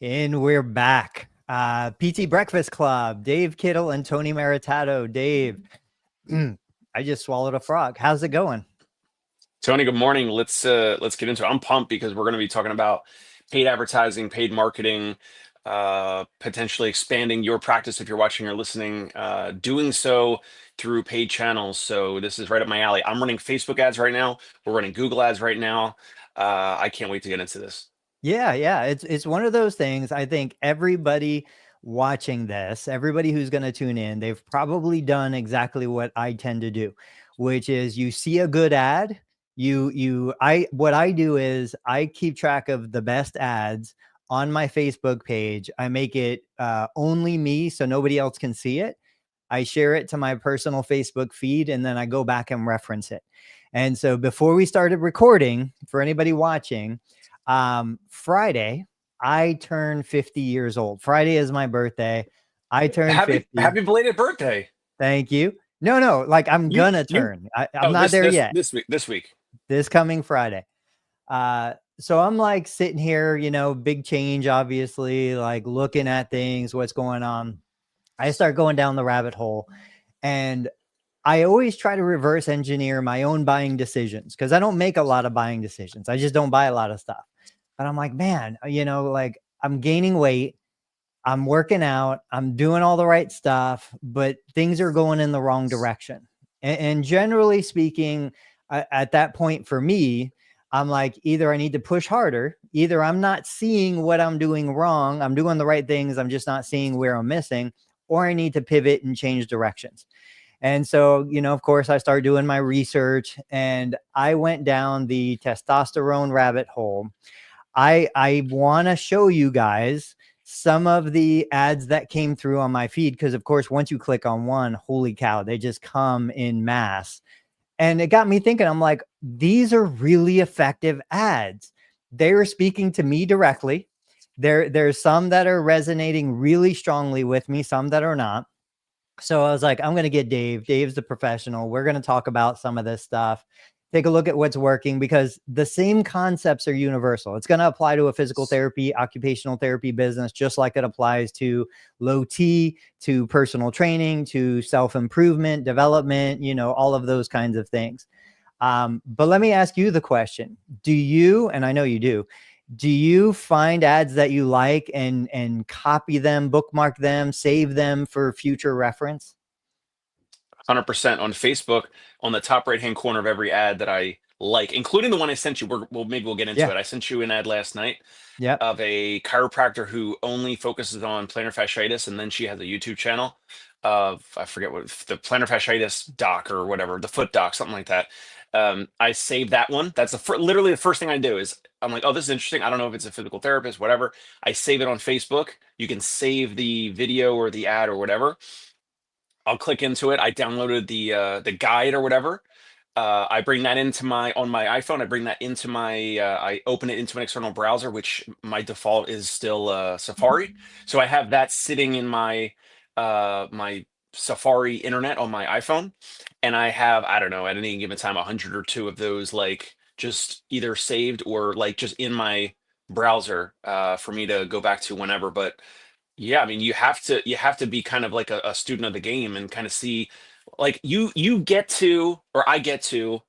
And we're back. PT Breakfast Club, Dave Kittle and Tony Maritato. Dave, I just swallowed a frog. How's it going? Tony, good morning. Let's get into it. I'm pumped because we're going to be talking about paid advertising, paid marketing, potentially expanding your practice if you're watching or listening, doing so through paid channels. So this is right up my alley. I'm running Facebook ads right now. We're running Google ads right now. I can't wait to get into this. Yeah. It's one of those things. I think everybody watching this, everybody who's going to tune in, they've probably done exactly what I tend to do, which is you see a good ad, what I do is I keep track of the best ads on my Facebook page. I make it only me so nobody else can see it. I share it to my personal Facebook feed, and then I go back and reference it. And so before we started recording, for anybody watching, Friday, I turned 50 years old. Friday is my birthday. I turned Happy 50. belated birthday. Thank you. No, like I'm You gonna you turn. I'm oh not there yet. this week. This coming Friday. So I'm like sitting here, big change, obviously, like looking at things, what's going on. I start going down the rabbit hole, and I always try to reverse engineer my own buying decisions because I don't make a lot of buying decisions. I just don't buy a lot of stuff. But I'm like, man, like I'm gaining weight. I'm working out. I'm doing all the right stuff, but things are going in the wrong direction. And generally speaking, at that point for me, I'm like, either I need to push harder, either I'm not seeing what I'm doing wrong. I'm doing the right things. I'm just not seeing where I'm missing, or I need to pivot and change directions. And so, of course, I started doing my research and I went down the testosterone rabbit hole. I want to show you guys some of the ads that came through on my feed, because of course, once you click on one, holy cow, they just come in mass. And it got me thinking, I'm like, these are really effective ads. They were speaking to me directly. There's some that are resonating really strongly with me, some that are not. So I was like, I'm going to get Dave. Dave's the professional. We're going to talk about some of this stuff, take a look at what's working, because the same concepts are universal. It's going to apply to a physical therapy, occupational therapy business, just like it applies to low T, to personal training, to self-improvement, development, all of those kinds of things. But let me ask you the question. Do you, and I know you do you find ads that you like and copy them, bookmark them, save them for future reference? 100% on Facebook, on the top right hand corner of every ad that I like, including the one I sent you. Maybe we'll get into Yeah. it. I sent you an ad last night Yep. of a chiropractor who only focuses on plantar fasciitis, and then she has a YouTube channel of, I forget what, the plantar fasciitis doc or whatever, the foot doc, something like that. I saved that one. That's literally the first thing I do is I'm like, oh, this is interesting. I don't know if it's a physical therapist, whatever. I save it on Facebook. You can save the video or the ad or whatever. I'll click into it. I downloaded the guide or whatever. I bring that into on my iPhone. I bring that into I open it into an external browser, which my default is still Safari. So I have that sitting in my Safari internet on my iPhone, and I have, I don't know, at any given time 100 or two of those, like just either saved or like just in my browser for me to go back to whenever. But yeah, I mean, you have to be kind of like a student of the game and kind of see, like you get to, or I get to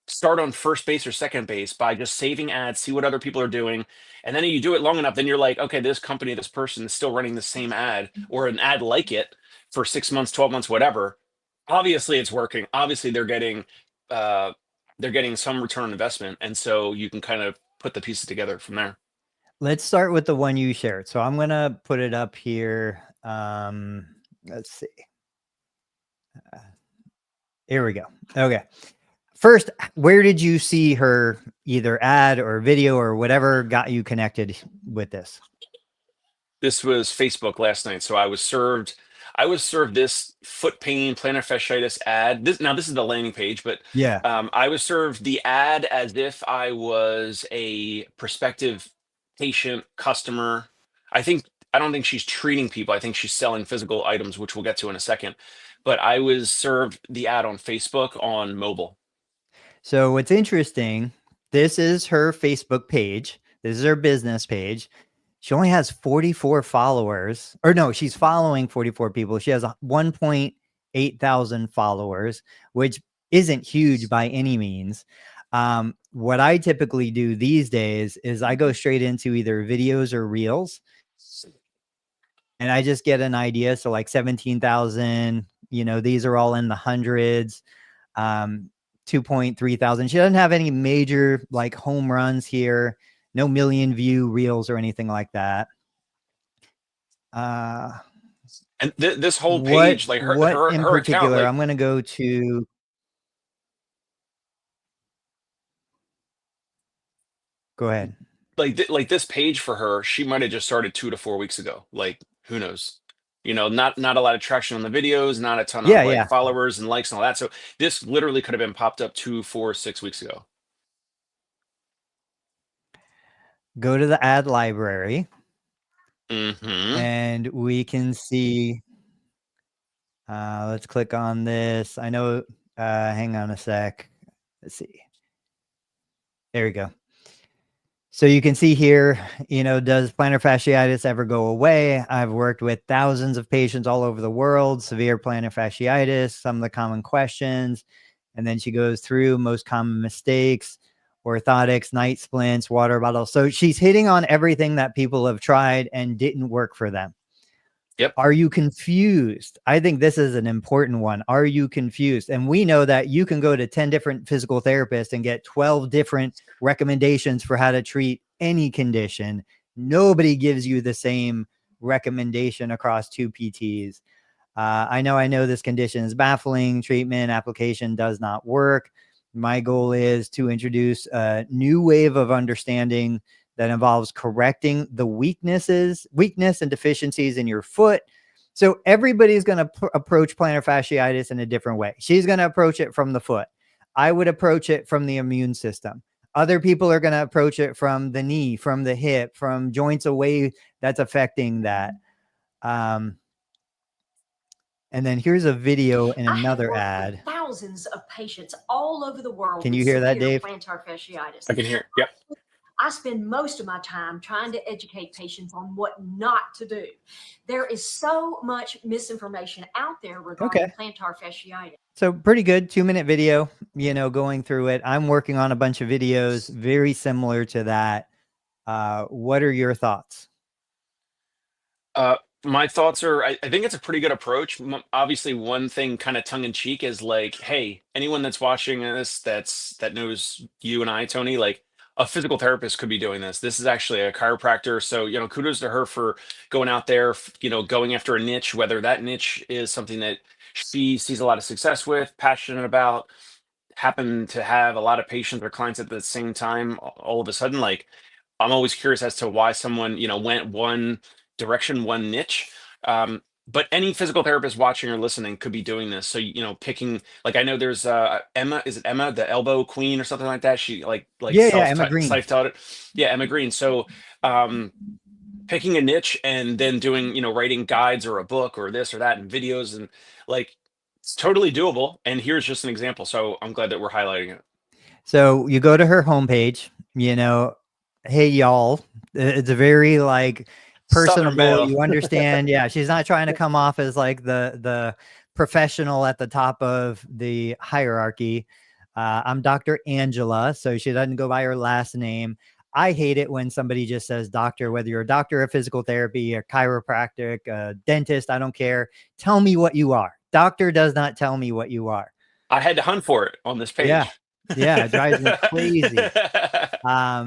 start on first base or second base by just saving ads, see what other people are doing, and then you do it long enough, then you're like, okay, this company, this person is still running the same ad or an ad like it for 6 months, 12 months, whatever. Obviously, it's working. Obviously, uh they're getting some return on investment, and so you can kind of put the pieces together from there. Let's start with the one you shared. So I'm going to put it up here. Let's see. Here we go. Okay. First, where did you see her either ad or video or whatever got you connected with this? This was Facebook last night. So I was served this foot pain plantar fasciitis ad. This is the landing page, but Yeah. I was served the ad as if I was a prospective patient customer. I don't think she's treating people. I think she's selling physical items, which we'll get to in a second. But I was served the ad on Facebook on mobile. So what's interesting, this is her Facebook page. This is her business page. She only has 44 followers, or no, she's following 44 people. She has 1.8 thousand followers, which isn't huge by any means. What I typically do these days is I go straight into either videos or reels, and I just get an idea. So like 17,000, these are all in the hundreds. 2.3 thousand. She doesn't have any major like home runs here. No million view reels or anything like that. And this whole page, like her in her particular, account, like, I'm going to go to. Go ahead. Like this page for her, she might have just started 2 to 4 weeks ago. Like, who knows? Not a lot of traction on the videos, not a ton of like followers and likes and all that. So this literally could have been popped up 2, 4, 6 weeks ago. Go to the ad library. Mm-hmm. And we can see. Let's click on this. I know. Hang on a sec. Let's see. There we go. So you can see here, does plantar fasciitis ever go away? I've worked with thousands of patients all over the world, severe plantar fasciitis, some of the common questions. And then she goes through most common mistakes, orthotics, night splints, water bottles. So she's hitting on everything that people have tried and didn't work for them. Yep. Are you confused? I think this is an important one. Are you confused? And we know that you can go to 10 different physical therapists and get 12 different recommendations for how to treat any condition. Nobody gives you the same recommendation across 2 PTs. I know this condition is baffling. Treatment application does not work. My goal is to introduce a new wave of understanding that involves correcting the weakness and deficiencies in your foot. So everybody's going to approach plantar fasciitis in a different way. She's going to approach it from the foot. I would approach it from the immune system. Other people are going to approach it from the knee, from the hip, from joints away that's affecting that. And then here's a video in another ad. Thousands of patients all over the world. Can you hear that, Dave? Plantar fasciitis. I can hear it. Yep. I spend most of my time trying to educate patients on what not to do. There is so much misinformation out there regarding plantar fasciitis. So pretty good 2-minute video, going through it. I'm working on a bunch of videos very similar to that. What are your thoughts? My thoughts are, I think it's a pretty good approach. Obviously, one thing kind of tongue in cheek is like, hey, anyone that's watching this that knows you and I, Tony, like, a physical therapist could be doing this. This is actually a chiropractor. So, kudos to her for going out there, going after a niche, whether that niche is something that she sees a lot of success with, passionate about, happen to have a lot of patients or clients at the same time. All of a sudden, like, I'm always curious as to why someone, went one direction, one niche. But any physical therapist watching or listening could be doing this. So, picking, like, I know there's Emma, is it Emma, the elbow queen or something like that? She Emma Green. self-taught it. Yeah, Emma Green. So picking a niche and then doing, writing guides or a book or this or that and videos, and like, it's totally doable. And here's just an example. So I'm glad that we're highlighting it. So you go to her homepage, hey, y'all. It's a very like personable, you understand. Yeah, she's not trying to come off as like the professional at the top of the hierarchy. I'm Dr. Angela, so she doesn't go by her last name. I hate it when somebody just says doctor, whether you're a doctor of physical therapy, a chiropractic, a dentist, I don't care. Tell me what you are. Doctor does not tell me what you are. I had to hunt for it on this page. Yeah, it drives me crazy.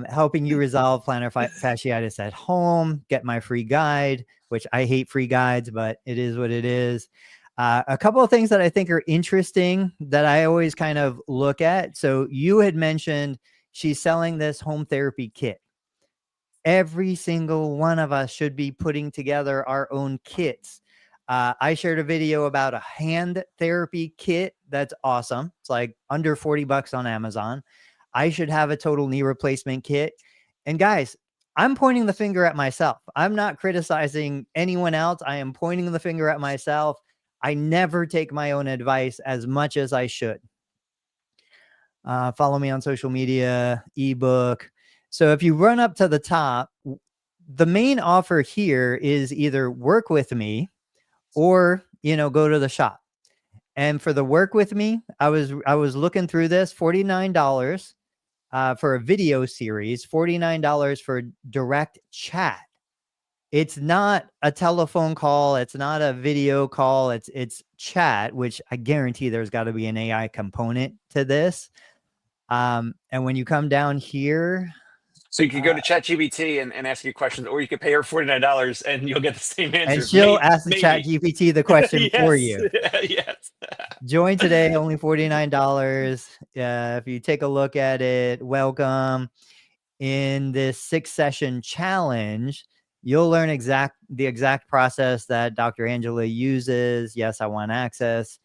Helping you resolve plantar fasciitis at home. Get my free guide, which I hate free guides, but it is what it is. A couple of things that I think are interesting that I always kind of look at. So you had mentioned she's selling this home therapy kit. Every single one of us should be putting together our own kits. I shared a video about a hand therapy kit. That's awesome. It's like under $40 on Amazon. I should have a total knee replacement kit. And guys, I'm pointing the finger at myself. I'm not criticizing anyone else. I am pointing the finger at myself. I never take my own advice as much as I should. Follow me on social media, ebook. So if you run up to the top, the main offer here is either work with me or, go to the shop. And for the work with me, I was looking through this, $49 for a video series, $49 for direct chat. It's not a telephone call. It's not a video call. It's chat, which I guarantee there's got to be an AI component to this. And when you come down here, so you could go to ChatGPT and ask you questions, or you could pay her $49 and you'll get the same answer. and she'll ask the ChatGPT the question for you. Yes. Join today, only $49. If you take a look at it, welcome. In this 6-session challenge, you'll learn the exact process that Dr. Angela uses. Yes, I want access.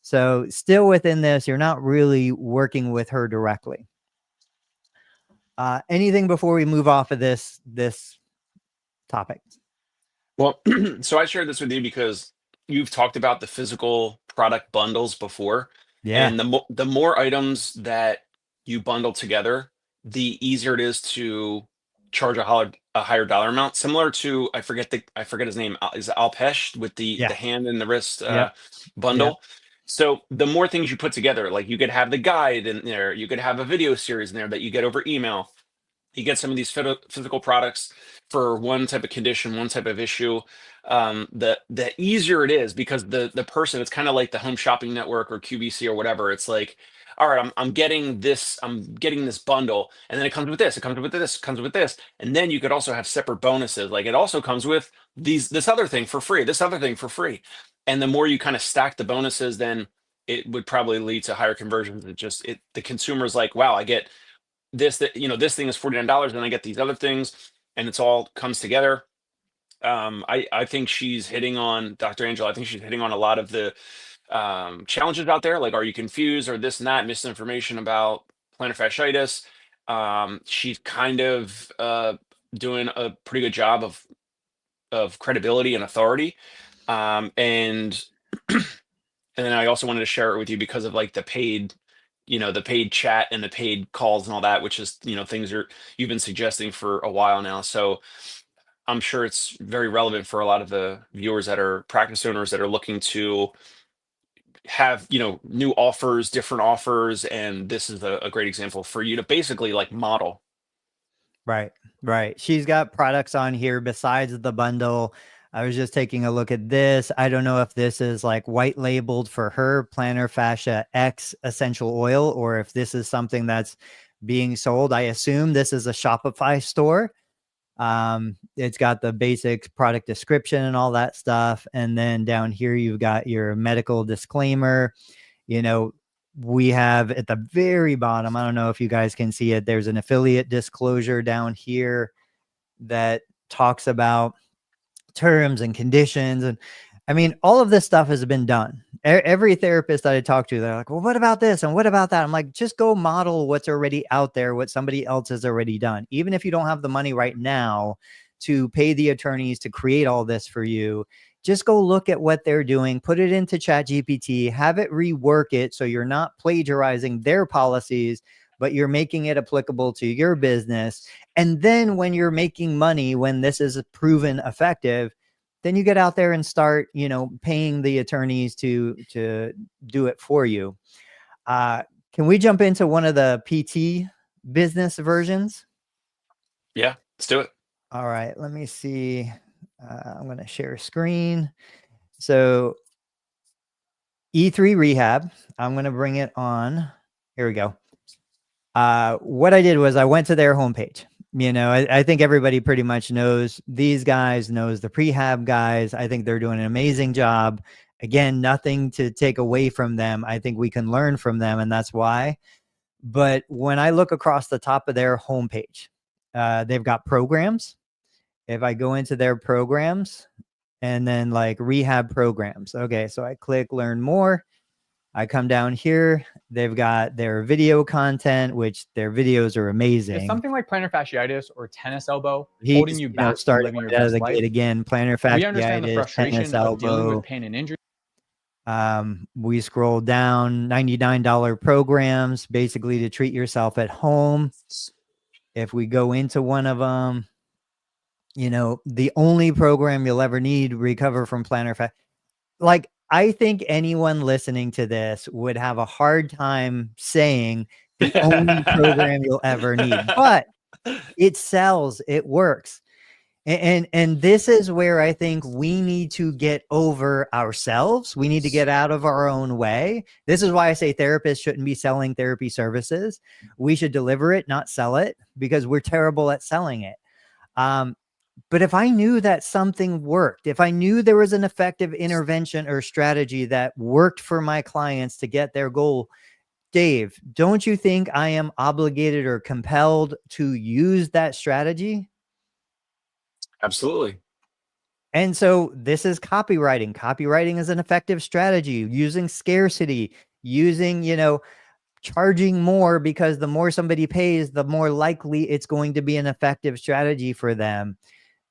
So still within this, you're not really working with her directly. Anything before we move off of this topic? Well, so I shared this with you because you've talked about the physical product bundles before. Yeah. And the more items that you bundle together, the easier it is to charge a higher dollar amount. Similar to, I forget his name, is it Alpesh with the hand and the wrist bundle. Yep. So the more things you put together, like you could have the guide in there, you could have a video series in there that you get over email. You get some of these physical products for one type of condition, one type of issue. The easier it is, because the person, it's kind of like the Home Shopping Network or QVC or whatever. It's like, all right, I'm getting this bundle, and then it comes with this, it comes with this, it comes with this, and then you could also have separate bonuses. Like it also comes with this other thing for free, this other thing for free, and the more you kind of stack the bonuses, then it would probably lead to higher conversions. The consumer's like, wow, I get this thing is $49, and I get these other things, and it's all comes together. I think she's hitting on, Dr. Angela, I think she's hitting on a lot of the challenges out there. Like, are you confused, or this and that, misinformation about plantar fasciitis? She's kind of doing a pretty good job of credibility and authority. And then I also wanted to share it with you because of like the paid chat and the paid calls and all that, which is, things you've been suggesting for a while now. So I'm sure it's very relevant for a lot of the viewers that are practice owners that are looking to have, new offers, different offers. And this is a great example for you to basically like model. Right. She's got products on here besides the bundle. I was just taking a look at this. I don't know if this is like white labeled for her, Plantar Fascia X essential oil, or if this is something that's being sold. I assume this is a Shopify store. It's got the basic product description and all that stuff. And then down here, you've got your medical disclaimer. We have at the very bottom, I don't know if you guys can see it, there's an affiliate disclosure down here that talks about terms and conditions. And I mean, all of this stuff has been done. Every therapist that I talk to, they're like, well, what about this? And what about that? I'm like, just go model what's already out there, what somebody else has already done. Even if you don't have the money right now to pay the attorneys to create all this for you, just go look at what they're doing, put it into ChatGPT, have it rework it so you're not plagiarizing their policies, but you're making it applicable to your business. And then when you're making money, when this is proven effective, then you get out there and start, paying the attorneys to do it for you. Can we jump into one of the PT business versions? Yeah, let's do it. All right, let me see. I'm going to share screen. So E3 Rehab, I'm going to bring it on. Here we go. What I did was I went to their homepage. I think everybody pretty much knows these guys, knows the prehab guys. I think they're doing an amazing job. Again, nothing to take away from them. I think we can learn from them, and that's why. But when I look across the top of their homepage, they've got programs. If I go into their programs and then like rehab programs. Okay, so I click learn more. I come down here. They've got their video content, which their videos are amazing. Is something like plantar fasciitis or tennis elbow holding you back from living your best life? Again, plantar fasciitis, we understand the frustration of dealing with pain and injury. We scroll down, $99 programs, basically to treat yourself at home. If we go into one of them, you know, the only program you'll ever need to recover from plantar fasciitis. Like, I think anyone listening to this would have a hard time saying the only program you'll ever need, but it sells, it works. And this is where I think we need to get over ourselves. We need to get out of our own way. This is why I say therapists shouldn't be selling therapy services. We should deliver it, not sell it, because we're terrible at selling it. But if I knew that something worked, if I knew there was an effective intervention or strategy that worked for my clients to get their goal, Dave, don't you think I am obligated or compelled to use that strategy? Absolutely. And so this is copywriting. Copywriting is an effective strategy, using scarcity, using, you know, charging more, because the more somebody pays, the more likely it's going to be an effective strategy for them.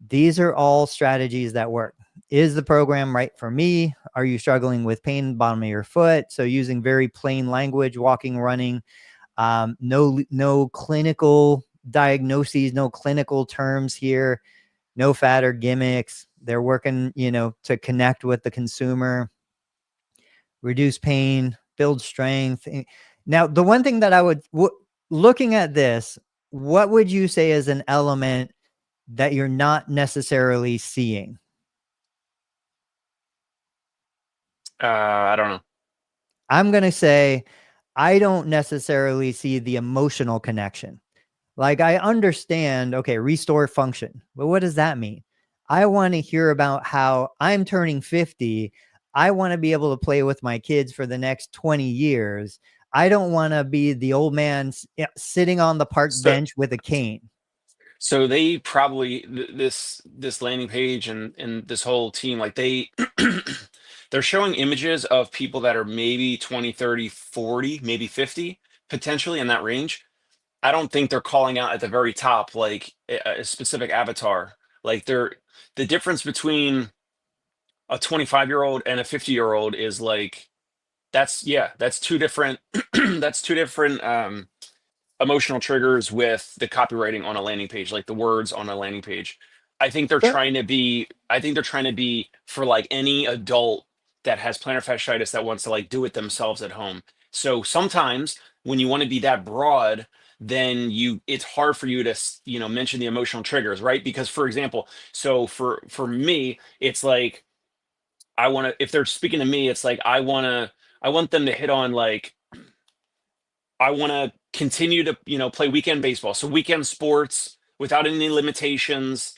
These are all strategies that work. Is the program right for me? Are you struggling with pain in the bottom of your foot? So using very plain language, walking, running, no clinical diagnoses, no clinical terms here, no fat or gimmicks. They're working, you know, to connect with the consumer, reduce pain, build strength. Now, the one thing that I would, looking at this, what would you say is an element that you're not necessarily seeing? I don't know. I'm going to say I don't necessarily see the emotional connection. Like, I understand, okay, restore function, but what does that mean? I want to hear about how I'm turning 50. I want to be able to play with my kids for the next 20 years. I don't want to be the old man sitting on the park bench with a cane. So they probably, this landing page and this whole team, like they're showing images of people that are maybe 20, 30, 40, maybe 50, potentially in that range. I don't think they're calling out at the very top like a specific avatar. Like the difference between a 25-year-old and a 50-year-old is like, that's two different that's two different emotional triggers with the copywriting on a landing page, like the words on a landing page. I think they're trying to be for like any adult that has plantar fasciitis that wants to like do it themselves at home. So sometimes when you want to be that broad, then it's hard for you to, you know, mention the emotional triggers, right? Because for example, so for me, it's like, I want to, if they're speaking to me, it's like, I want them to hit on like, I want to continue to, you know, play weekend baseball. So weekend sports without any limitations,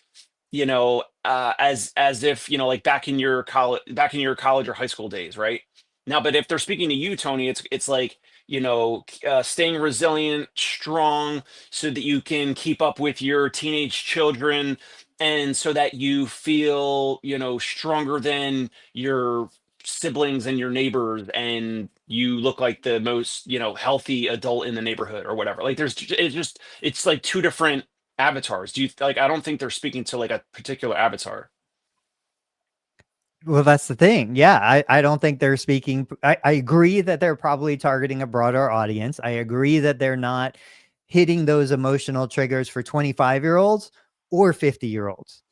you know, as if, you know, like back in your college or high school days, right? Now, but if they're speaking to you, Tony, it's like, you know, staying resilient, strong, so that you can keep up with your teenage children, and so that you feel, you know, stronger than your siblings and your neighbors, and you look like the most, you know, healthy adult in the neighborhood or whatever. Like it's like two different avatars. Do you like, I don't think they're speaking to like a particular avatar. Well, that's the thing. Yeah, I don't think they're speaking. I agree that they're probably targeting a broader audience. I agree that they're not hitting those emotional triggers for 25-year-olds or 50-year-olds.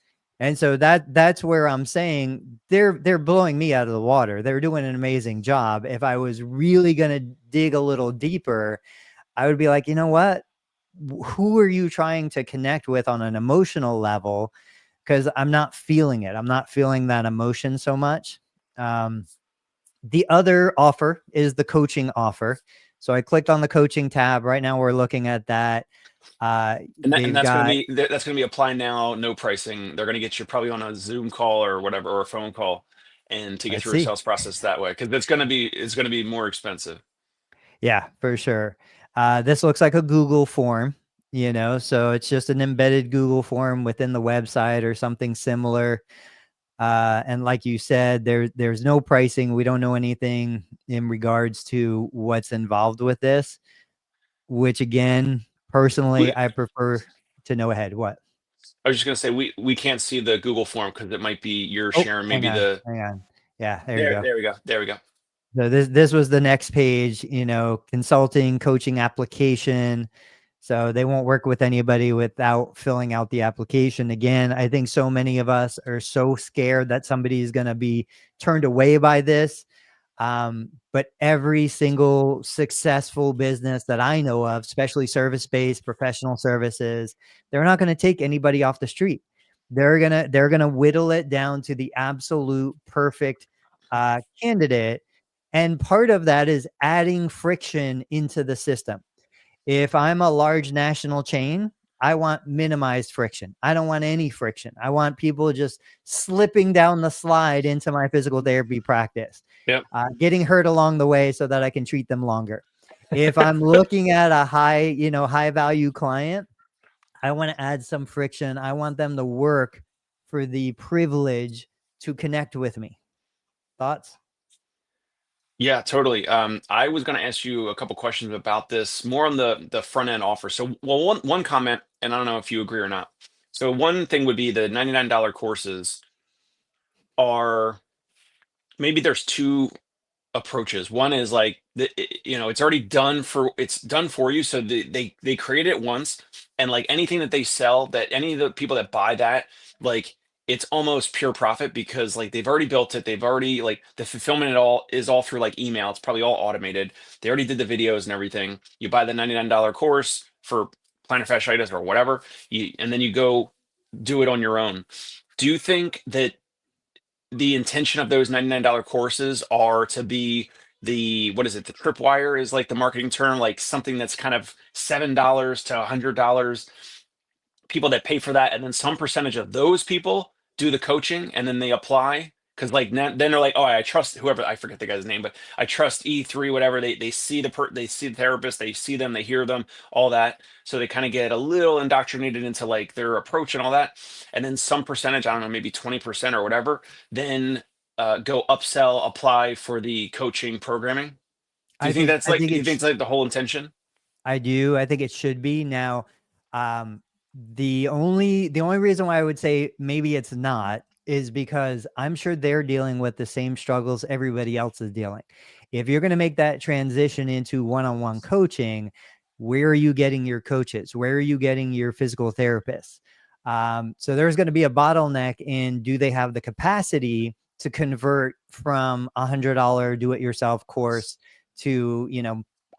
And so that's where I'm saying they're blowing me out of the water. They're doing an amazing job. If I was really going to dig a little deeper, I would be like, you know what? Who are you trying to connect with on an emotional level? Because I'm not feeling it. I'm not feeling that emotion so much. The other offer is the coaching offer. So I clicked on the coaching tab. Right now we're looking at that. And that's going to be apply now, no pricing. They're going to get you probably on a Zoom call or whatever, or a phone call, and to get through a sales process that way, because it's going to be more expensive. Yeah, for sure. This looks like a Google form, you know, so it's just an embedded Google form within the website or something similar. And like you said, there's no pricing. We don't know anything in regards to what's involved with this, which again, personally, I prefer to know ahead. What? I was just going to say, we can't see the Google form because it might be you're sharing maybe hang on. Yeah, there we go. So this was the next page, you know, consulting, coaching application, So they won't work with anybody without filling out the application. Again, I think so many of us are so scared that somebody is going to be turned away by this. But every single successful business that I know of, especially service-based professional services, they're not going to take anybody off the street. They're gonna whittle it down to the absolute perfect candidate. And part of that is adding friction into the system. If I'm a large national chain, I want minimized friction. I don't want any friction. I want people just slipping down the slide into my physical therapy practice, getting hurt along the way so that I can treat them longer. If I'm looking at a high value client, I want to add some friction. I want them to work for the privilege to connect with me. Thoughts? Yeah, totally. I was going to ask you a couple questions about this, more on the front end offer. So, well, one comment, and I don't know if you agree or not. So, one thing would be the $99 courses are, maybe there's two approaches. One is like, it's already done for you. So they create it once, and like anything that they sell, that any of the people that buy that, like, it's almost pure profit, because like they've already built it. They've already, like, the fulfillment is all through like email. It's probably all automated. They already did the videos and everything. You buy the $99 course for plantar fasciitis or whatever, and then you go do it on your own. Do you think that the intention of those $99 courses are to be the tripwire is like the marketing term, like something that's kind of $7 to $100, people that pay for that, and then some percentage of those people do the coaching and then they apply? Because like then they're like, oh, I trust whoever, I forget the guy's name, but I trust E3, whatever. They see they see the therapist, they see them, they hear them, all that. So they kind of get a little indoctrinated into like their approach and all that. And then some percentage, I don't know, maybe 20% or whatever, then go upsell, apply for the coaching programming. Do you think that's like, it's like the whole intention? I do. I think it should be. Now, the only reason why I would say maybe it's not is because I'm sure they're dealing with the same struggles everybody else is dealing. If you're going to make that transition into one-on-one coaching, where are you getting your coaches? Where are you getting your physical therapists? So there's going to be a bottleneck in, do they have the capacity to convert from $100 do-it-yourself course to,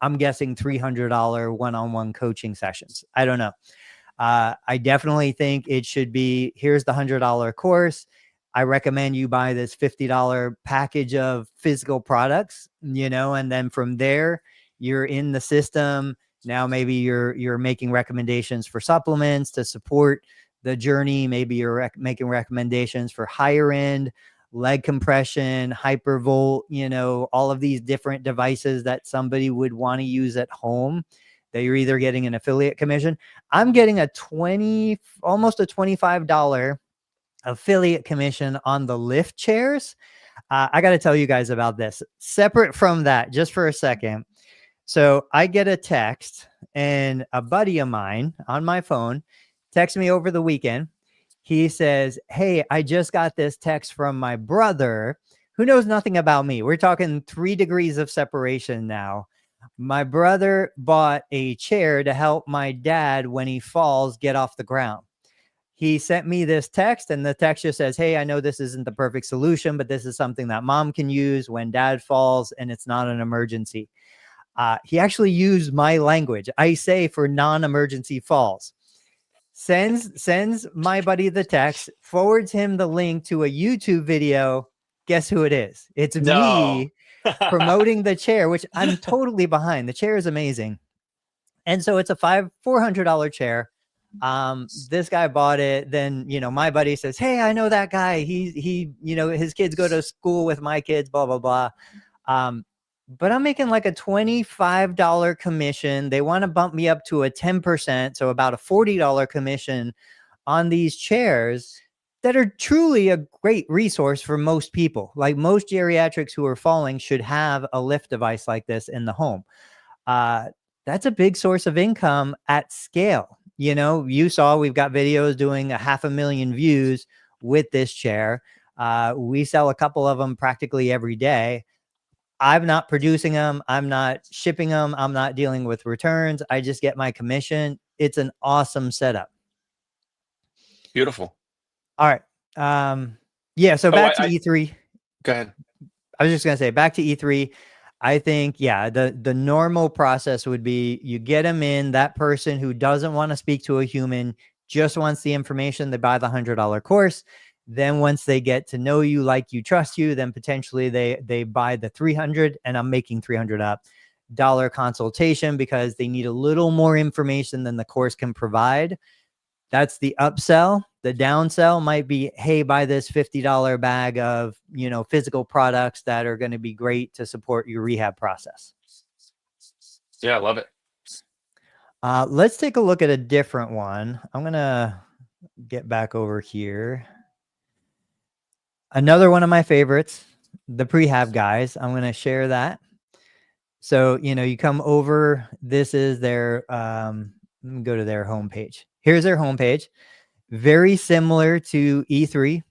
I'm guessing $300 one-on-one coaching sessions. I don't know. I definitely think it should be, here's the $100 course. I recommend you buy this $50 package of physical products, and then from there, you're in the system. Now, maybe you're making recommendations for supplements to support the journey. Maybe you're making recommendations for higher end leg compression, hypervolt, all of these different devices that somebody would want to use at home, that you're either getting an affiliate commission. I'm getting almost a $25 affiliate commission on the lift chairs. I got to tell you guys about this. Separate from that, just for a second. So I get a text, and a buddy of mine on my phone texts me over the weekend. He says, hey, I just got this text from my brother who knows nothing about me. We're talking 3 degrees of separation now. My brother bought a chair to help my dad when he falls get off the ground. He sent me this text, and the text just says, hey, I know this isn't the perfect solution, but this is something that mom can use when dad falls and it's not an emergency. He actually used my language. I say for non-emergency falls. Sends my buddy the text, forwards him the link to a YouTube video. Guess who it is? It's me promoting the chair, which I'm totally behind. The chair is amazing. And so it's a $400 chair. This guy bought it. Then, my buddy says, hey, I know that guy. He, his kids go to school with my kids, blah, blah, blah. But I'm making like a $25 commission. They want to bump me up to a 10%. So about a $40 commission on these chairs that are truly a great resource for most people. Like most geriatrics who are falling should have a lift device like this in the home. That's a big source of income at scale. You saw we've got videos doing 500,000 views with this chair. We sell a couple of them practically every day. I'm not producing them. I'm not shipping them. I'm not dealing with returns. I just get my commission. It's an awesome setup. Beautiful. All right. Yeah. So back to E3. Go ahead. I was just going to say back to E3. I think, yeah, the normal process would be you get them in. That person who doesn't want to speak to a human just wants the information. They buy the $100 course. Then once they get to know you, like you, trust you, then potentially they buy the $300, and I'm making $300 up consultation because they need a little more information than the course can provide. That's the upsell. The downsell might be, hey, buy this $50 bag of, you know, physical products that are going to be great to support your rehab process. Yeah, I love it. Let's take a look at a different one. I'm going to get back over here. Another one of my favorites, the prehab guys. I'm going to share that. So, you know, you come over, this is their, let me go to their homepage. Here's their homepage. Very similar to E3,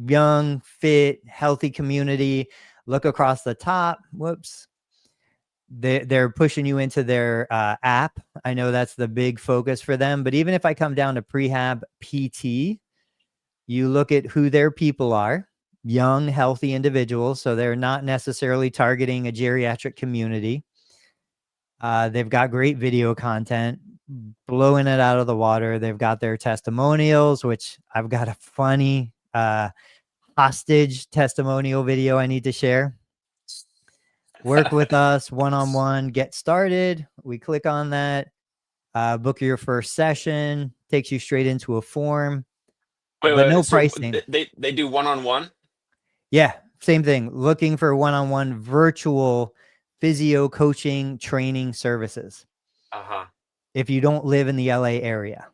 young, fit, healthy community. Look across the top. Whoops. They're pushing you into their app. I know that's the big focus for them. But even if I come down to Prehab PT, you look at who their people are, young, healthy individuals. So they're not necessarily targeting a geriatric community. They've got great video content, blowing it out of the water. They've got their testimonials, which I've got a funny hostage testimonial video I need to share. Work with us one-on-one, get started. We click on that, book your first session, takes you straight into a form. But no pricing. They do one-on-one? Yeah, same thing. Looking for one-on-one virtual physio coaching training services. If you don't live in the LA area.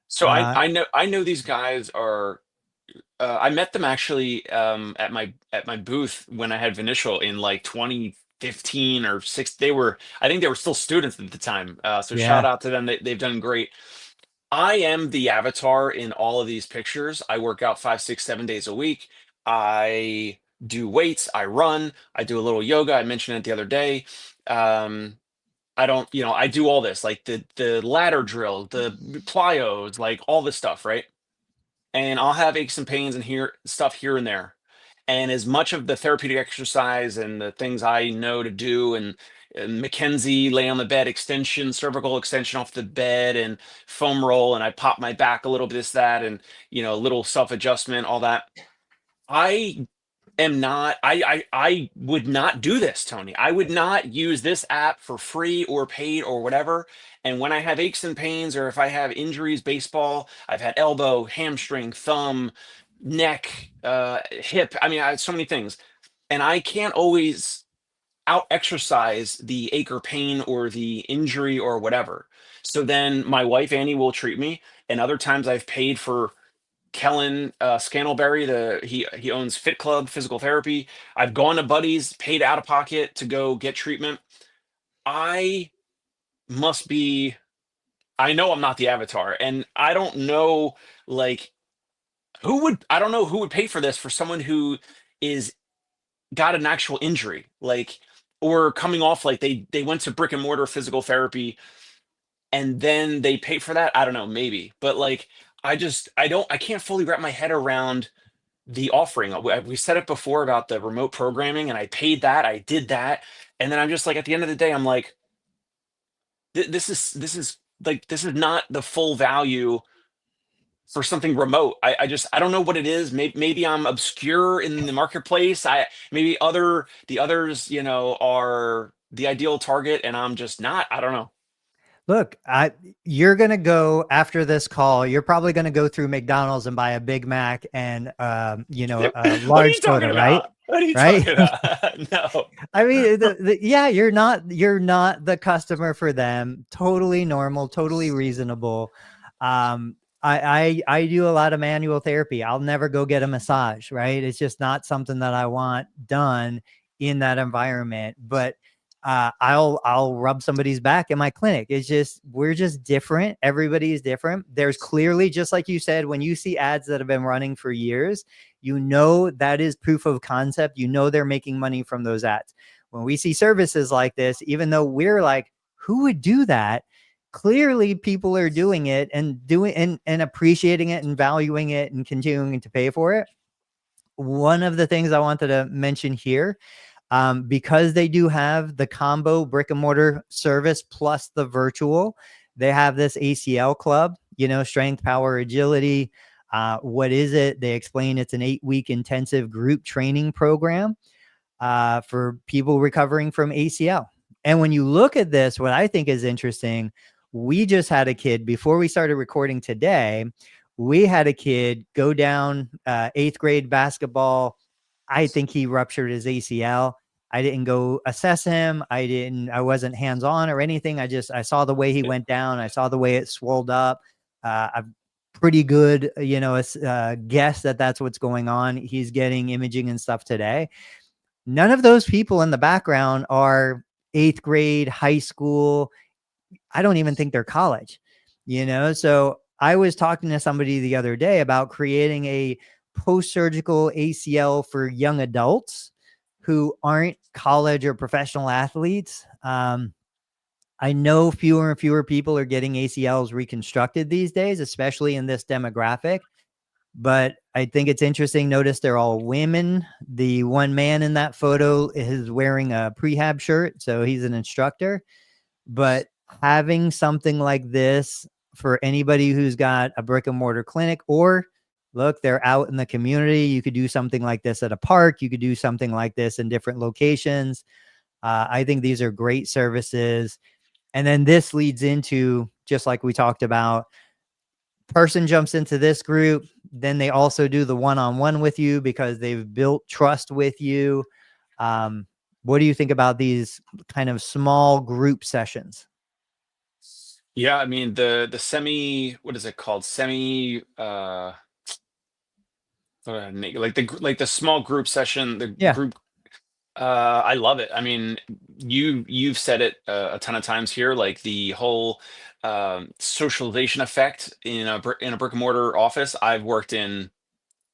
So I know these guys are. I met them actually at my booth when I had Vinicial in like 2015 or 6. I think they were still students at the time. So Yeah. Shout out to them. They've done great. I am the avatar in all of these pictures. I work out 5, 6, 7 days a week. I do weights. I run. I do a little yoga. I mentioned it the other day. I don't, I do all this, like the ladder drill, the plyos, like all this stuff, right? And I'll have aches and pains and stuff here and there. And as much of the therapeutic exercise and the things I know to do, and Mackenzie lay on the bed extension, cervical extension off the bed, and foam roll, and I pop my back a little bit, that, and a little self-adjustment, all that. I would not do this, Tony. I would not use this app for free or paid or whatever. And when I have aches and pains, or if I have injuries, baseball, I've had elbow, hamstring, thumb, neck, hip. I mean, I have so many things, and I can't always out exercise the ache or pain or the injury or whatever. So then my wife, Annie, will treat me. And other times I've paid for Kellen Scantlebury, he owns Fit Club Physical Therapy. I've gone to buddies, paid out of pocket to go get treatment. I know I'm not the avatar, and I don't know, like, I don't know who would pay for this for someone who is got an actual injury, like, or coming off, like they went to brick and mortar physical therapy and then they pay for that. I don't know, maybe, but like, I can't fully wrap my head around the offering. We said it before about the remote programming, and I paid that, I did that. And then I'm just like, at the end of the day, I'm like, this is not the full value for something remote. I don't know what it is. Maybe I'm obscure in the marketplace. The others, are the ideal target, and I'm just not. I don't know. Look, you're going to go after this call. You're probably going to go through McDonald's and buy a Big Mac and, a large soda, right? What are you talking about? No. I mean, yeah, you're not the customer for them. Totally normal, totally reasonable. I do a lot of manual therapy. I'll never go get a massage, right? It's just not something that I want done in that environment. But I'll rub somebody's back in my clinic. It's just, we're just different. Everybody is different. There's clearly, just like you said, when you see ads that have been running for years, you know, that is proof of concept. You know, they're making money from those ads. When we see services like this, even though we're like, who would do that? Clearly people are doing it and and appreciating it and valuing it and continuing to pay for it. One of the things I wanted to mention here, because they do have the combo brick and mortar service plus the virtual, they have this ACL club, you know, strength, power, agility. What is it? They explain it's an 8-week intensive group training program for people recovering from ACL. And when you look at this, what I think is interesting, we just had a kid before we started recording today. We had a kid go down 8th grade basketball. I think he ruptured his ACL. I didn't go assess him. I wasn't hands-on or anything. I saw the way he went down. I saw the way it swelled up. I'm pretty good, you know, guess that that's what's going on. He's getting imaging and stuff today. None of those people in the background are 8th grade, high school. I don't even think they're college, you know? So I was talking to somebody the other day about creating a post-surgical ACL for young adults who aren't college or professional athletes. I know fewer and fewer people are getting ACLs reconstructed these days, especially in this demographic. But I think it's interesting. Notice they're all women. The one man in that photo is wearing a prehab shirt, so he's an instructor. But having something like this for anybody who's got a brick and mortar clinic, or look, they're out in the community, you could do something like this at a park. You could do something like this in different locations. I think these are great services. And then this leads into, just like we talked about, person jumps into this group, then they also do the one-on-one with you because they've built trust with you. What do you think about these kind of small group sessions? Yeah, I mean the semi, what is it called? Semi like the small group session, the group. I love it. I mean, you've said it a ton of times here, like the whole socialization effect in a brick and mortar office. I've worked in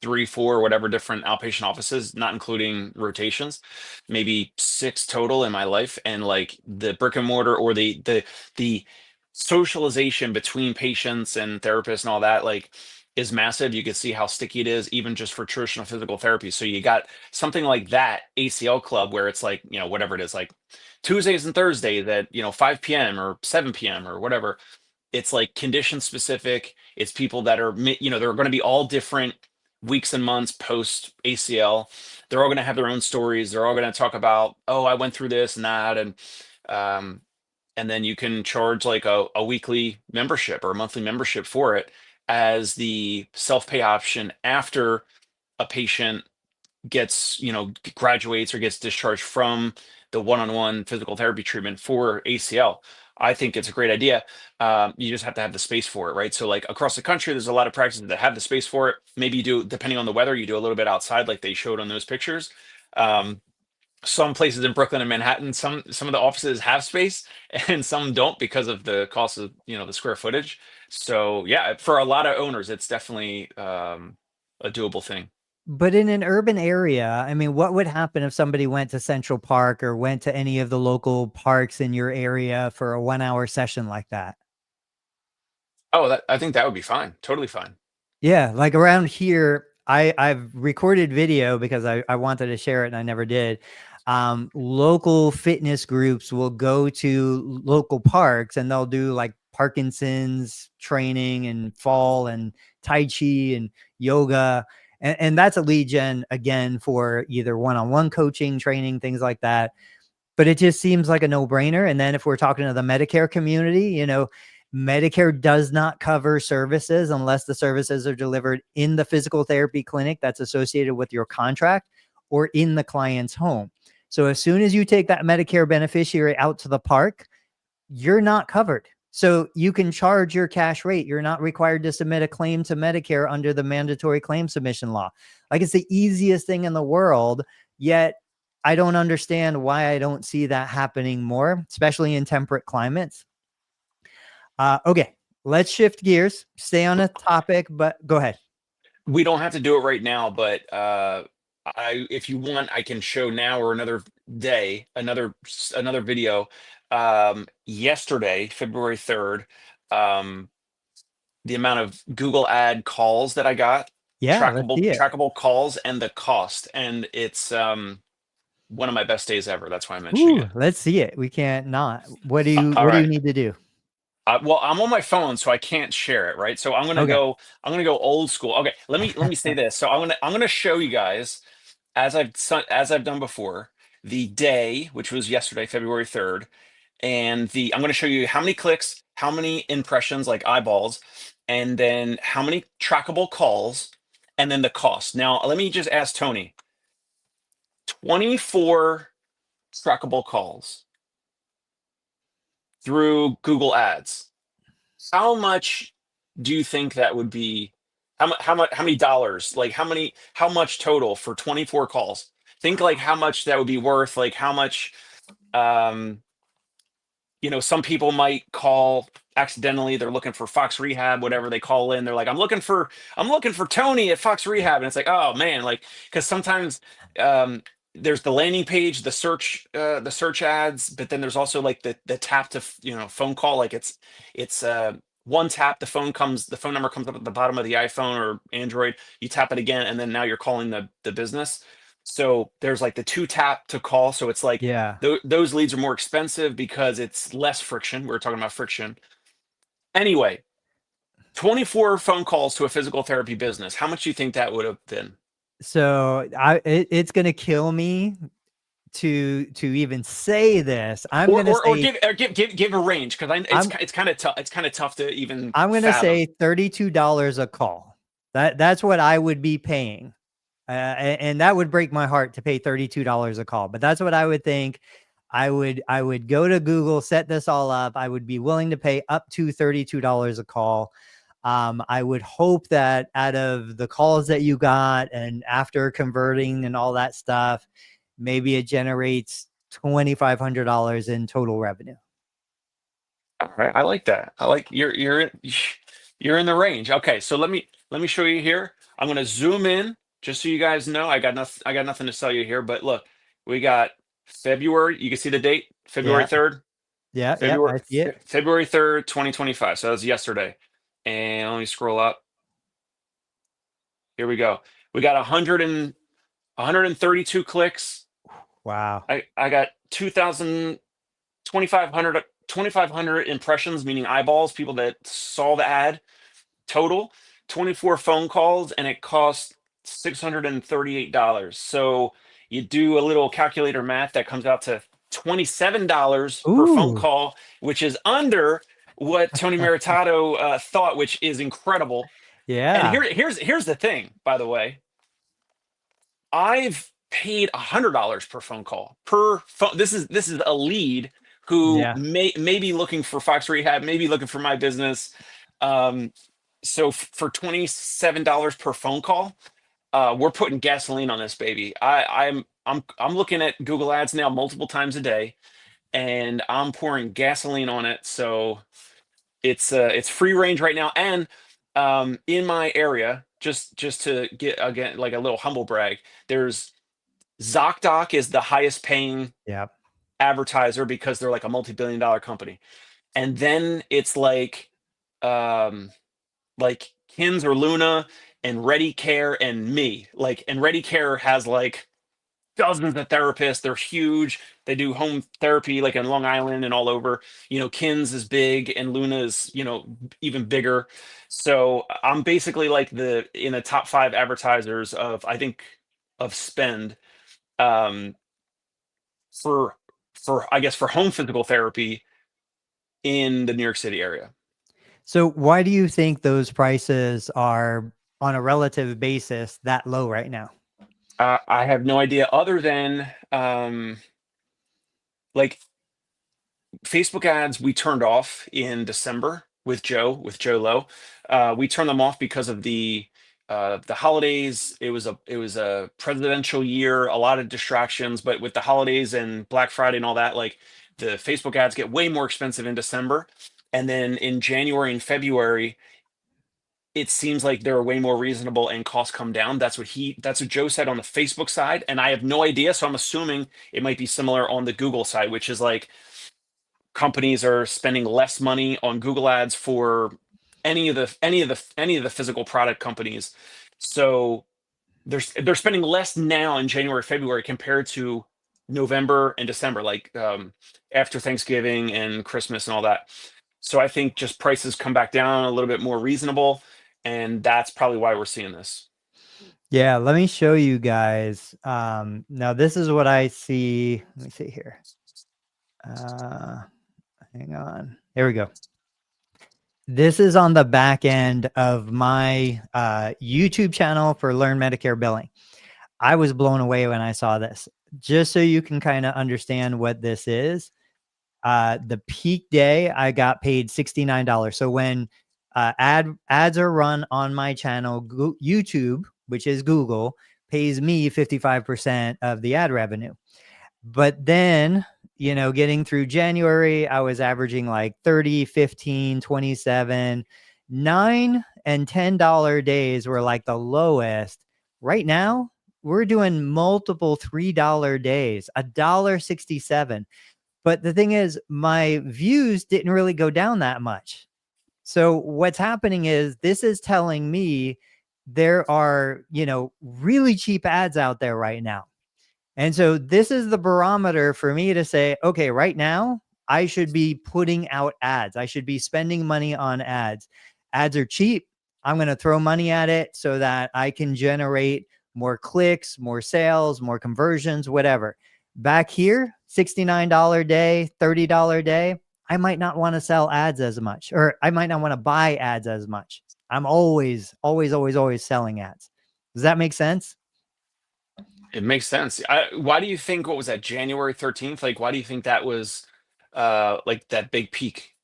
3, 4, whatever different outpatient offices, not including rotations, maybe 6 total in my life. And like the brick and mortar, or the socialization between patients and therapists and all that, like, is massive. You can see how sticky it is, even just for traditional physical therapy. So you got something like that ACL club where it's like, you know, whatever it is, like Tuesdays and Thursdays at, you know, 5 p.m. or 7 p.m. or whatever. It's like condition specific. It's people that are, you know, they're going to be all different weeks and months post ACL. They're all going to have their own stories. They're all going to talk about, oh, I went through this and that. And then you can charge like a weekly membership or a monthly membership for it as the self-pay option after a patient gets, you know, graduates or gets discharged from the one-on-one physical therapy treatment for ACL. I think it's a great idea. You just have to have the space for it, right? So like across the country, there's a lot of practices that have the space for it. Maybe you do, depending on the weather, you do a little bit outside like they showed on those pictures. Some places in Brooklyn and Manhattan, some of the offices have space and some don't because of the cost of, you know, the square footage. So yeah, for a lot of owners, it's definitely a doable thing. But in an urban area, I mean, what would happen if somebody went to Central Park or went to any of the local parks in your area for a 1-hour session like that? Oh, I think that would be fine. Totally fine. Yeah. Like around here, I've recorded video because I wanted to share it and I never did. Local fitness groups will go to local parks and they'll do like Parkinson's training and fall and Tai Chi and yoga. And that's a lead gen again for either one-on-one coaching, training, things like that. But it just seems like a no-brainer. And then if we're talking to the Medicare community, you know, Medicare does not cover services unless the services are delivered in the physical therapy clinic that's associated with your contract or in the client's home. So as soon as you take that Medicare beneficiary out to the park, you're not covered. So you can charge your cash rate. You're not required to submit a claim to Medicare under the mandatory claim submission law. Like, it's the easiest thing in the world, yet I don't understand why I don't see that happening more, especially in temperate climates. Okay, let's shift gears. Stay on a topic, but go ahead. We don't have to do it right now, but if you want, I can show now or another day, another video. Yesterday, February 3rd, the amount of Google ad calls that I got, Yeah, let's see it. trackable calls, and the cost, and it's one of my best days ever. That's why I'm mentioning it. Let's see it. We can't not. What do you need to do? Well, I'm on my phone, so I can't share it, right? So I'm gonna go old school. Okay, let me say this. So I'm gonna show you guys, as I've done before, the day, which was yesterday, February 3rd, and I'm gonna show you how many clicks, how many impressions, like eyeballs, and then how many trackable calls, and then the cost. Now, let me just ask Tony. 24 trackable calls through Google Ads. How much do you think that would be? How many dollars? Like how much total for 24 calls? Think like how much that would be worth, like how much some people might call accidentally, they're looking for Fox Rehab, whatever, they call in, they're like, I'm looking for Tony at Fox Rehab, and it's like, oh man, like, because sometimes there's the landing page, the search ads, but then there's also like the tap to phone call, like it's one tap, the phone number comes up at the bottom of the iPhone or Android, you tap it again, and then now you're calling the business. So there's like the 2 tap to call. So it's like, those leads are more expensive because it's less friction. We're talking about friction. Anyway, 24 phone calls to a physical therapy business. How much do you think that would have been? So it's going to kill me to even say this. I'm going to say, give a range, because it's kind of tough. It's kind of tough to even. I'm going to say $32 a call. That's what I would be paying. And that would break my heart to pay $32 a call, but that's what I would think. I would go to Google, set this all up. I would be willing to pay up to $32 a call. I would hope that out of the calls that you got and after converting and all that stuff, maybe it generates $2,500 in total revenue. All right, I like that. I like you're in the range. Okay, so let me show you here. I'm going to zoom in. Just so you guys know, I got nothing to sell you here, but look, we got February. You can see the date, February 3rd. Yeah, February, I see it. February 3rd, 2025. So that was yesterday. And let me scroll up. Here we go. We got 132 clicks. Wow. I got 2,500 impressions, meaning eyeballs, people that saw the ad. Total 24 phone calls, and it cost $638. So you do a little calculator math, that comes out to $27 per phone call, which is under what Tony Maritato thought, which is incredible. Yeah. And here's the thing, by the way. I've paid $100 per phone call per phone. This is a lead who may be looking for Fox Rehab, maybe looking for my business. So for $27 per phone call, we're putting gasoline on this baby. I'm looking at Google Ads now multiple times a day, and I'm pouring gasoline on it. So it's free range right now, and in my area, just to get again like a little humble brag, there's ZocDoc is the highest paying advertiser because they're like a multi-billion-dollar company, and then it's like Kins or Luna and Ready Care and me. And Ready Care has like dozens of therapists. They're huge. They do home therapy like in Long Island and all over. Kins is big, and Luna is, even bigger. So I'm basically like in the top 5 advertisers of spend for I guess for home physical therapy in the New York City area. So why do you think those prices are on a relative basis that low right now? I have no idea, other than like Facebook ads we turned off in December with Joe Lowe. We turned them off because of the the holidays. It was a presidential year, a lot of distractions, but with the holidays and Black Friday and all that, like the Facebook ads get way more expensive in December. And then in January and February, it seems like they're way more reasonable and costs come down. That's what Joe said on the Facebook side. And I have no idea. So I'm assuming it might be similar on the Google side, which is like companies are spending less money on Google ads for any of the physical product companies. So they're spending less now in January, February compared to November and December, like after Thanksgiving and Christmas and all that. So I think just prices come back down a little bit more reasonable, and that's probably why we're seeing this. Yeah, let me show you guys. Now this is what I see. Let me see here. Hang on. Here we go. This is on the back end of my YouTube channel for Learn Medicare Billing. I was blown away when I saw this. Just so you can kind of understand what this is. The peak day, I got paid $69. So when ads are run on my channel, YouTube, which is Google, pays me 55% of the ad revenue. But then, you know, getting through January, I was averaging like 30, 15, 27, $9 and $10 days were like the lowest. Right now, we're doing multiple $3 days, $1.67. But the thing is, my views didn't really go down that much. So what's happening is this is telling me there are, you know, really cheap ads out there right now. And so this is the barometer for me to say, okay, right now I should be putting out ads. I should be spending money on ads. Ads are cheap. I'm going to throw money at it so that I can generate more clicks, more sales, more conversions, whatever. Back here, $69 day, $30 day, I might not want to sell ads as much, or I might not want to buy ads as much. I'm always selling ads. Does that make sense? It makes sense. Why do you think, what was that, January 13th? Like, why do you think that was like that big peak?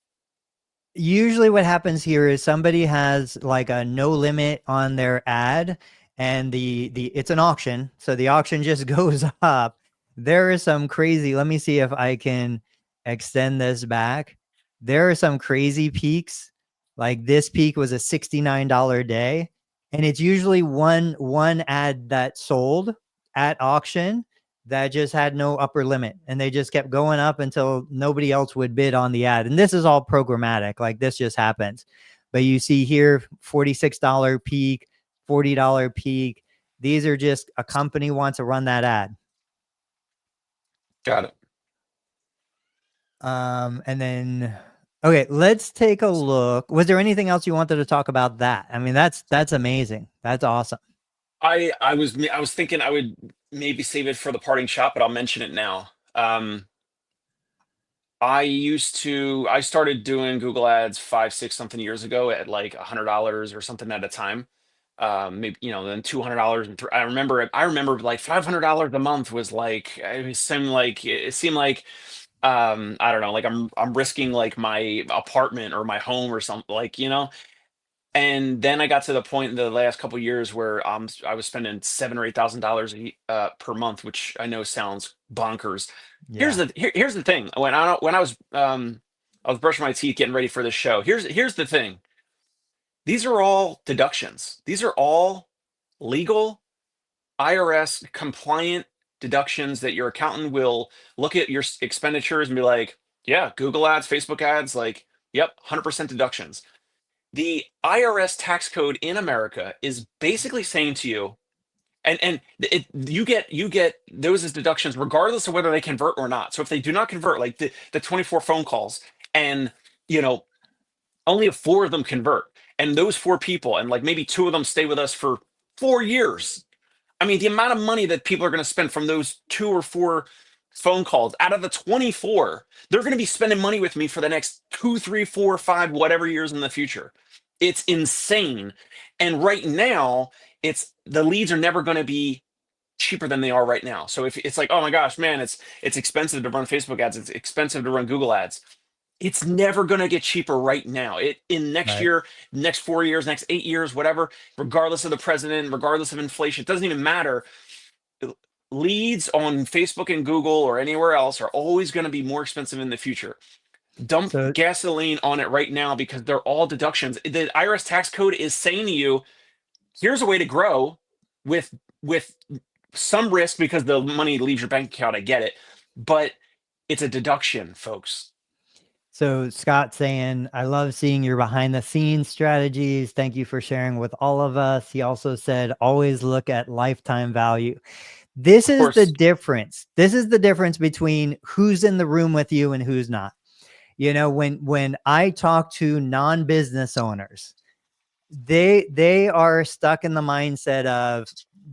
Usually what happens here is somebody has like a no limit on their ad, and it's an auction. So the auction just goes up. There is some crazy, let me see if I can extend this back. There are some crazy peaks. Like this peak was a $69 day. And it's usually one ad that sold at auction that just had no upper limit. And they just kept going up until nobody else would bid on the ad. And this is all programmatic. Like this just happens. But you see here, $46 peak, $40 peak. These are just a company wants to run that ad. Got it. And then, okay, let's take a look. Was there anything else you wanted to talk about that? I mean, that's amazing. That's awesome. I was thinking I would maybe save it for the parting shot, but I'll mention it now. I started doing Google ads 5-6 something years ago at like $100 or something at a time. Maybe, you know, then $200 and I remember like $500 a month was like, it seemed like I don't know, like I'm risking like my apartment or my home or something, like, you know. And then I got to the point in the last couple of years where I was spending $7,000 or $8,000 per month, which I know sounds bonkers. Yeah. Here's the thing. When I was brushing my teeth getting ready for this show. Here's the thing. These are all deductions. These are all legal, IRS compliant deductions that your accountant will look at your expenditures and be like, yeah, Google ads, Facebook ads, like, yep, 100% deductions. The IRS tax code in America is basically saying to you, and you get those as deductions regardless of whether they convert or not. So if they do not convert, like the 24 phone calls, and you know, only 4 of them convert, and those 4 people, and like maybe 2 of them stay with us for 4 years. I mean, the amount of money that people are going to spend from those 2 or 4 phone calls out of the 24, they're going to be spending money with me for the next 2, 3, 4, 5, whatever years in the future. It's insane. And right now, the leads are never going to be cheaper than they are right now. So if it's like, oh my gosh, man, it's expensive to run Facebook ads, it's expensive to run Google ads. It's never going to get cheaper right now. In next year, next 4 years, next 8 years, whatever, regardless of the president, regardless of inflation, it doesn't even matter. Leads on Facebook and Google or anywhere else are always going to be more expensive in the future. Dump gasoline on it right now because they're all deductions. The IRS tax code is saying to you, here's a way to grow with some risk because the money leaves your bank account. I get it, but it's a deduction, folks. So Scott saying, I love seeing your behind the scenes strategies. Thank you for sharing with all of us. He also said, always look at lifetime value. This is the difference. This is the difference between who's in the room with you and who's not. You know, when I talk to non-business owners, they are stuck in the mindset of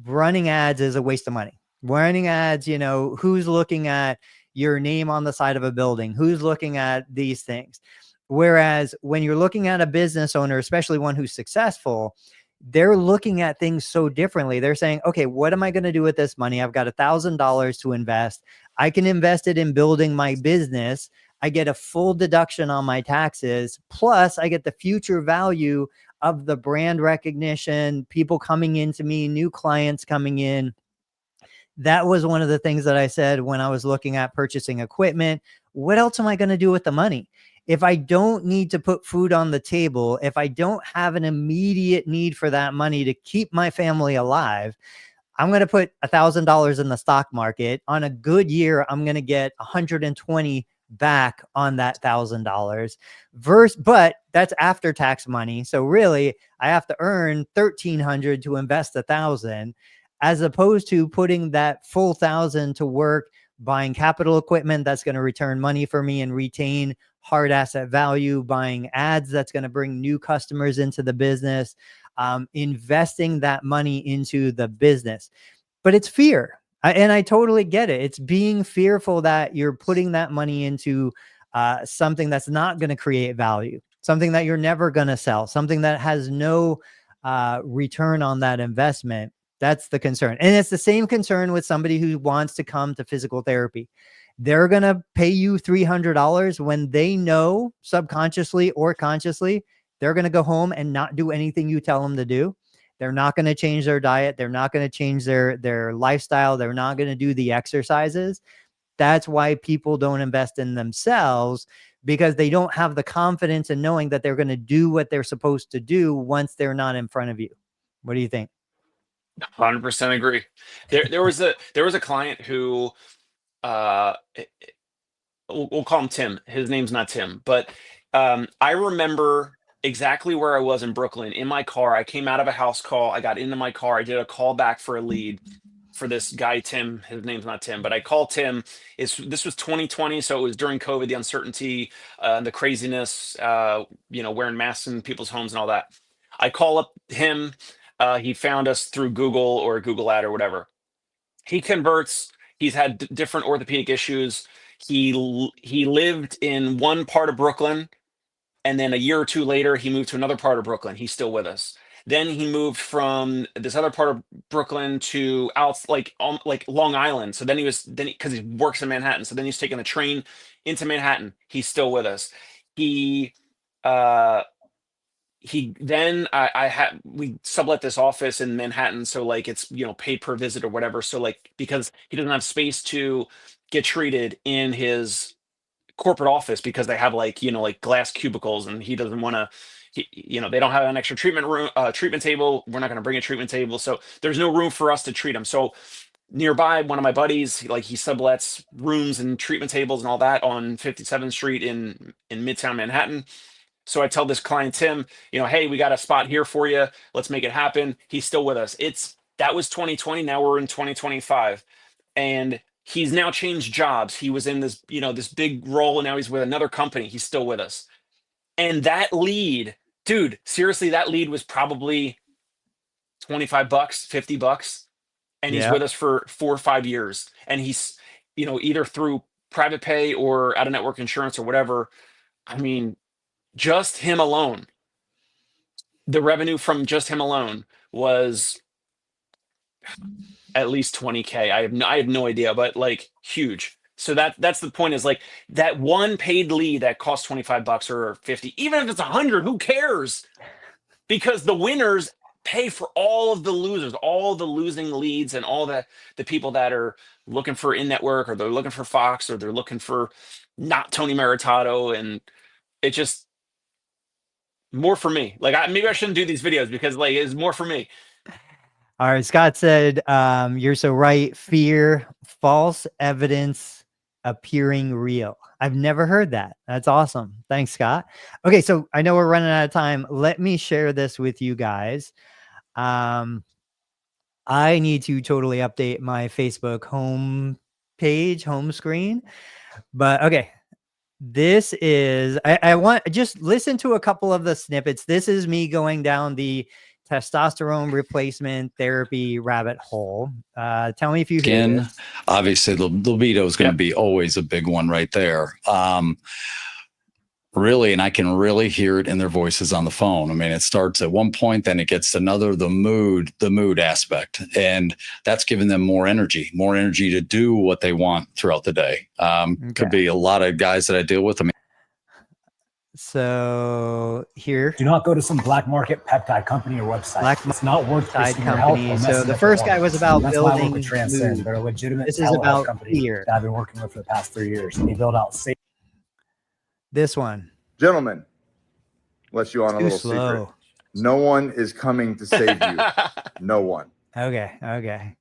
running ads is a waste of money. Running ads, you know, who's looking at your name on the side of a building, who's looking at these things. Whereas when you're looking at a business owner, especially one who's successful, they're looking at things so differently. They're saying, okay, what am I going to do with this money? I've got $1,000 to invest. I can invest it in building my business. I get a full deduction on my taxes. Plus I get the future value of the brand recognition, people coming into me, new clients coming in. That was one of the things that I said when I was looking at purchasing equipment. What else am I going to do with the money? If I don't need to put food on the table, if I don't have an immediate need for that money to keep my family alive, I'm going to put $1,000 in the stock market. On a good year, I'm going to get 120 back on that $1,000 but that's after tax money. So really I have to earn 1,300 to invest 1,000, as opposed to putting that full 1,000 to work, buying capital equipment that's going to return money for me and retain hard asset value, buying ads that's going to bring new customers into the business, investing that money into the business. But it's fear. And I totally get it. It's being fearful that you're putting that money into something that's not going to create value, something that you're never going to sell, something that has no return on that investment. That's the concern. And it's the same concern with somebody who wants to come to physical therapy. They're going to pay you $300 when they know subconsciously or consciously they're going to go home and not do anything you tell them to do. They're not going to change their diet. They're not going to change their lifestyle. They're not going to do the exercises. That's why people don't invest in themselves, because they don't have the confidence in knowing that they're going to do what they're supposed to do once they're not in front of you. What do you think? 100% agree. There was a client who we'll call him Tim. His name's not Tim, but I remember exactly where I was in Brooklyn in my car. I came out of a house call. I got into my car. I did a call back for a lead for this guy, Tim. His name's not Tim, but I called Tim. This was 2020. So it was during COVID, the uncertainty, the craziness, wearing masks in people's homes and all that. I call up him. He found us through Google or Google ad or whatever. He converts. He's had different orthopedic issues. He lived in one part of Brooklyn, and then a year or two later, he moved to another part of Brooklyn. He's still with us. Then he moved from this other part of Brooklyn to like Long Island. So then because he works in Manhattan. So then he's taking the train into Manhattan. He's still with us. We sublet this office in Manhattan, so like it's paid per visit or whatever. So like, because he doesn't have space to get treated in his corporate office because they have like glass cubicles, and he doesn't want to. They don't have an extra treatment room, treatment table. We're not going to bring a treatment table, so there's no room for us to treat him. So nearby, one of my buddies, he sublets rooms and treatment tables and all that on 57th Street in Midtown Manhattan. So I tell this client, Tim, hey, we got a spot here for you. Let's make it happen. He's still with us. That was 2020. Now we're in 2025. And he's now changed jobs. He was in this, this big role, and now he's with another company. He's still with us. And that lead, dude, seriously, that lead was probably $25, $50. And he's with us for 4 or 5 years. And he's, either through private pay or out of network insurance or whatever. I mean, just him alone, the revenue from just him alone was at least 20K. I have no idea, but like huge. So that's the point, is like that one paid lead that costs $25 or 50, even if it's 100, who cares? Because the winners pay for all of the losers, all the losing leads, and all the people that are looking for in-network, or they're looking for Fox, or they're looking for not Tony Maritato. And it just more for me. Like maybe I shouldn't do these videos because like it's more for me. All right. Scott said, you're so right. Fear, false evidence appearing real. I've never heard that. That's awesome. Thanks, Scott. Okay. So I know we're running out of time. Let me share this with you guys. I need to totally update my Facebook home page, home screen, but okay. This is, I want just listen to a couple of the snippets. This is me going down the testosterone replacement therapy rabbit hole. Tell me if you hear this. Obviously the libido is going to be always a big one right there. Really, and I can really hear it in their voices on the phone. I mean, it starts at one point, then it gets to another, the mood aspect, and that's giving them more energy to do what they want throughout the day. Could be a lot of guys that I deal with. I mean, so here, do not go to some black market peptide company or website. It's not worth risking your health. So the first guy was about building mood. They're a legitimate. This is about fear that I've been working with for the past 3 years. They build out safe. This one, gentlemen, let you on a little secret. No one is coming to save you. No one. Okay.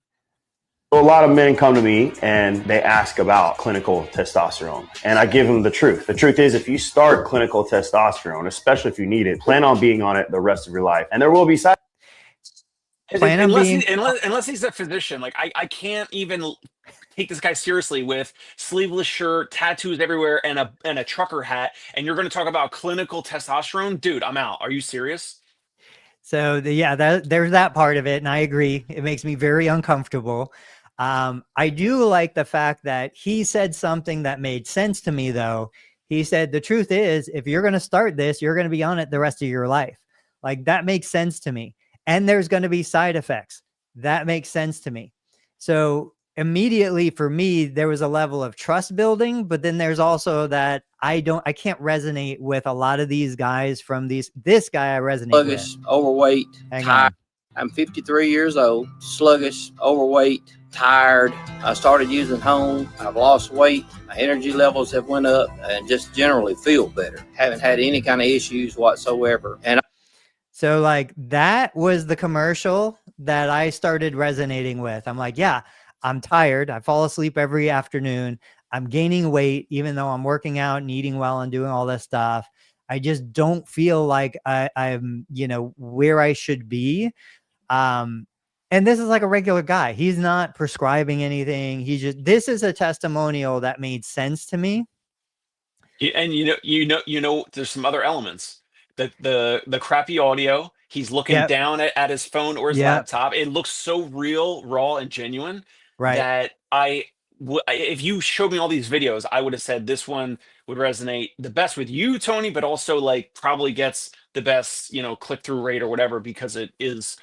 A lot of men come to me and they ask about clinical testosterone, and I give them the truth. The truth is, if you start clinical testosterone, especially if you need it, plan on being on it the rest of your life, and there will be side. Unless he's a physician, like I can't even take this guy seriously with sleeveless shirt, tattoos everywhere, and a trucker hat, and you're going to talk about clinical testosterone, dude? I'm out. Are you serious? So there's that part of it, and I agree. It makes me very uncomfortable. I do like the fact that he said something that made sense to me, though. He said, the truth is, if you're going to start this, you're going to be on it the rest of your life. Like, that makes sense to me. And there's going to be side effects. That makes sense to me. So immediately for me, there was a level of trust building, but then there's also that I can't resonate with a lot of these guys from this guy I resonate sluggish, with. Overweight, tired. I'm 53 years old, sluggish, overweight, tired. I started using home. I've lost weight. My energy levels have went up and just generally feel better. Haven't had any kind of issues whatsoever. And so like that was the commercial that I started resonating with. I'm like, yeah, I'm tired. I fall asleep every afternoon. I'm gaining weight, even though I'm working out and eating well and doing all this stuff. I just don't feel like I'm, where I should be. And this is like a regular guy. He's not prescribing anything. This is a testimonial that made sense to me. And there's some other elements. The crappy audio. He's looking down at his phone or his laptop. It looks so real, raw, and genuine. Right. That if you showed me all these videos, I would have said this one would resonate the best with you, Tony, but also like probably gets the best, click-through rate or whatever, because it is,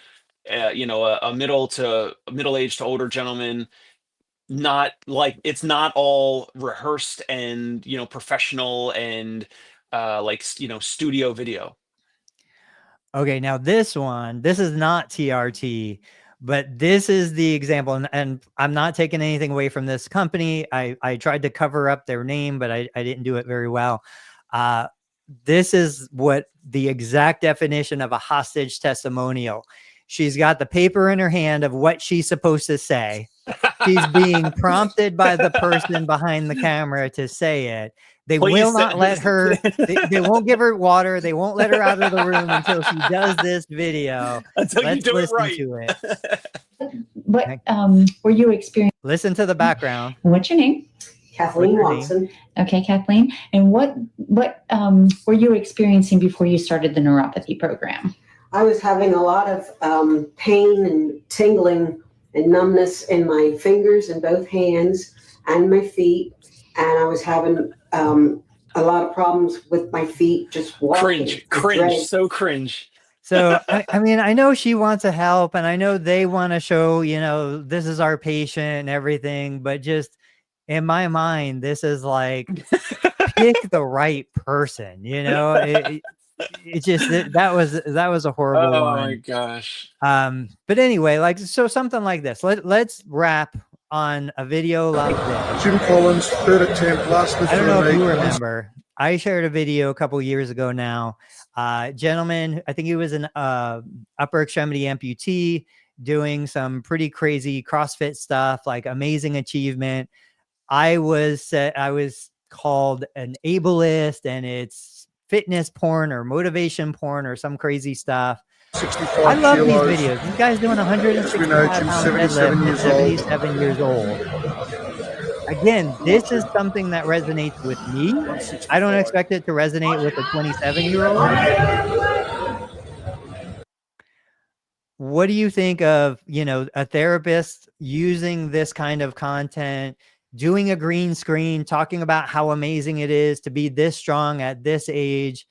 a middle-aged to older gentleman. Not like, it's not all rehearsed and, professional and studio video. Okay. Now this is not TRT, but this is the example, and I'm not taking anything away from this company. I tried to cover up their name, but I didn't do it very well. This is what the exact definition of a hostage testimonial. She's got the paper in her hand of what she's supposed to say. She's being prompted by the person behind the camera to say it. They will not let her, they won't give her water. They won't let her out of the room until she does this video. Until you do it right. To it. What were you experiencing? Listen to the background. What's your name? Kathleen Watson. Okay, Kathleen. And what were you experiencing before you started the neuropathy program? I was having a lot of pain and tingling and numbness in my fingers and both hands and my feet. And I was having a lot of problems with my feet, just walking. Cringe, so cringe. So, I mean, I know she wants to help, and I know they want to show, this is our patient and everything, but just in my mind, this is like pick the right person, you know. It just that was a horrible one. Oh my gosh. But anyway, like, so something like this. Let's wrap on a video like this. Jim Collins, third attempt, last I don't know if you remember. I shared a video a couple years ago now. Gentleman, I think he was an upper extremity amputee doing some pretty crazy CrossFit stuff, like amazing achievement. I was called an ableist, and it's fitness porn or motivation porn or some crazy stuff. I love these videos. These guys doing 165 pound deadlift at 77 years old. Again, this is something that resonates with me. I don't expect it to resonate with a 27-year-old. What do you think of, you know, a therapist using this kind of content, doing a green screen, talking about how amazing it is to be this strong at this age,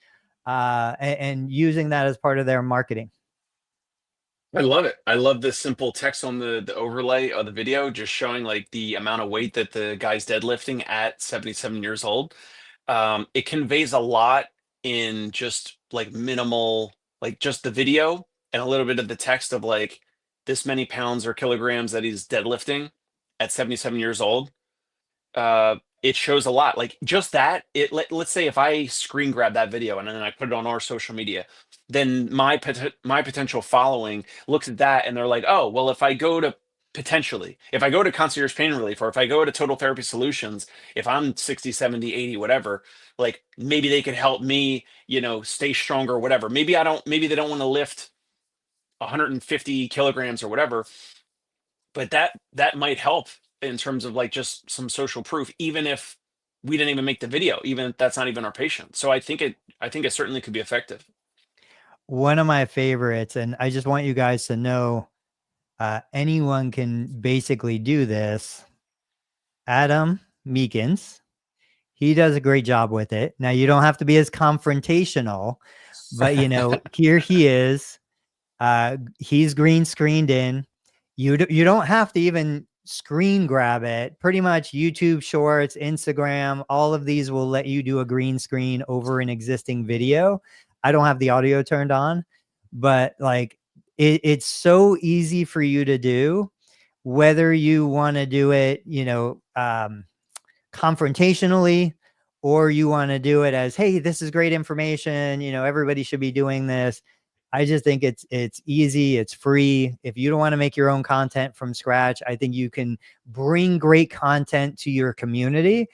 and using that as part of their marketing? I love it. I love the simple text on the overlay of the video, just showing like the amount of weight that the guy's deadlifting at 77 years old. It conveys a lot in just like minimal, like just the video and a little bit of the text of like this many pounds or kilograms that he's deadlifting at 77 years old. It shows a lot. Like just that, let's say if I screen grab that video and then I put it on our social media, then my potential following looks at that and they're like, oh, well, if I go to Concierge Pain Relief, or if I go to Total Therapy Solutions, if I'm 60, 70, 80, whatever, like maybe they could help me, you know, stay stronger or whatever. Maybe they don't want to lift 150 kilograms or whatever, but that might help in terms of like just some social proof, even if we didn't even make the video, even if that's not even our patient. So I think it certainly could be effective. One of my favorites, and I just want you guys to know, anyone can basically do this. Adam Meekins, he does a great job with it. Now, you don't have to be as confrontational, but you know, here he is. He's green screened in. You don't have to even screen grab it. Pretty much YouTube Shorts, Instagram, all of these will let you do a green screen over an existing video. I don't have the audio turned on, but like it's so easy for you to do, whether you want to do it, you know, confrontationally, or you want to do it as, hey, this is great information, you know, everybody should be doing this. I just think it's easy. It's free. If you don't want to make your own content from scratch, I think you can bring great content to your community.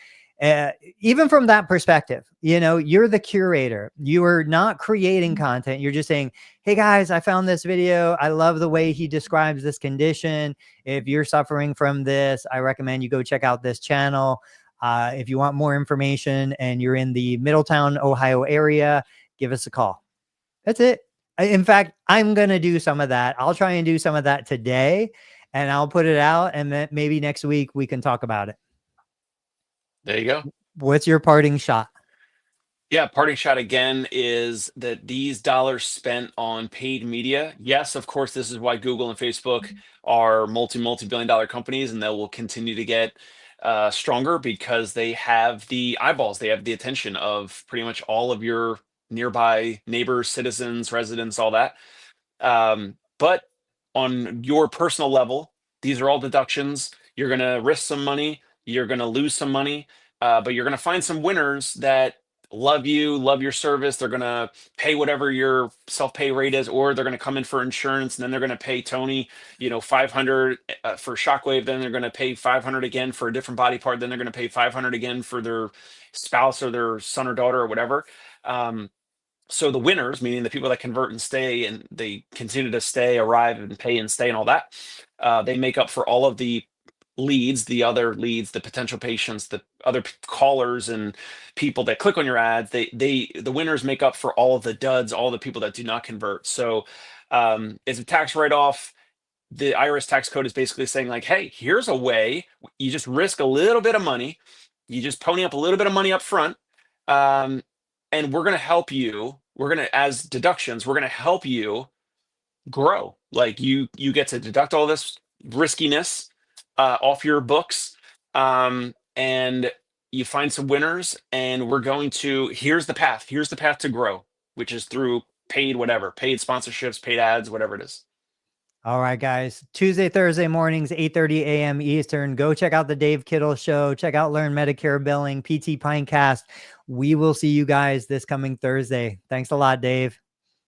Even from that perspective, you know, you're the curator. You are not creating content. You're just saying, hey guys, I found this video. I love the way he describes this condition. If you're suffering from this, I recommend you go check out this channel. If you want more information and you're in the Middletown, Ohio area, give us a call. That's it. In fact, I'm going to do some of that. I'll try and do some of that today, and I'll put it out, and then maybe next week we can talk about it. There you go. What's your parting shot? Yeah, parting shot again is that these dollars spent on paid media. Yes, of course, this is why Google and Facebook are multi-billion dollar companies, and they will continue to get stronger because they have the eyeballs, they have the attention of pretty much all of your nearby neighbors, citizens, residents, all that. But on your personal level, these are all deductions. You're going to risk some money. You're going to lose some money, but you're going to find some winners that love you, love your service. They're going to pay whatever your self-pay rate is, or they're going to come in for insurance, and then they're going to pay Tony, you know, $500 for Shockwave. Then they're going to pay $500 again for a different body part. Then they're going to pay $500 again for their spouse or their son or daughter or whatever. So the winners, meaning the people that convert and stay, and they continue to stay, arrive and pay and stay and all that, they make up for all of the leads, the other leads, the potential patients, the other callers and people that click on your ads. The winners make up for all of the duds, all the people that do not convert. So it's a tax write-off. The IRS tax code is basically saying like, hey, here's a way. You just risk a little bit of money. You just pony up a little bit of money up front. And we're going to help you. We're going to, as deductions, we're going to help you grow. Like you get to deduct all this riskiness off your books. And and you find some winners, and we're going to, here's the path to grow, which is through paid sponsorships, paid ads, whatever it is. All right, guys. Tuesday, Thursday mornings, 8:30 a.m. Eastern. Go check out the Dave Kittle Show. Check out Learn Medicare Billing, PT Pinecast. We will see you guys this coming Thursday. Thanks a lot, Dave.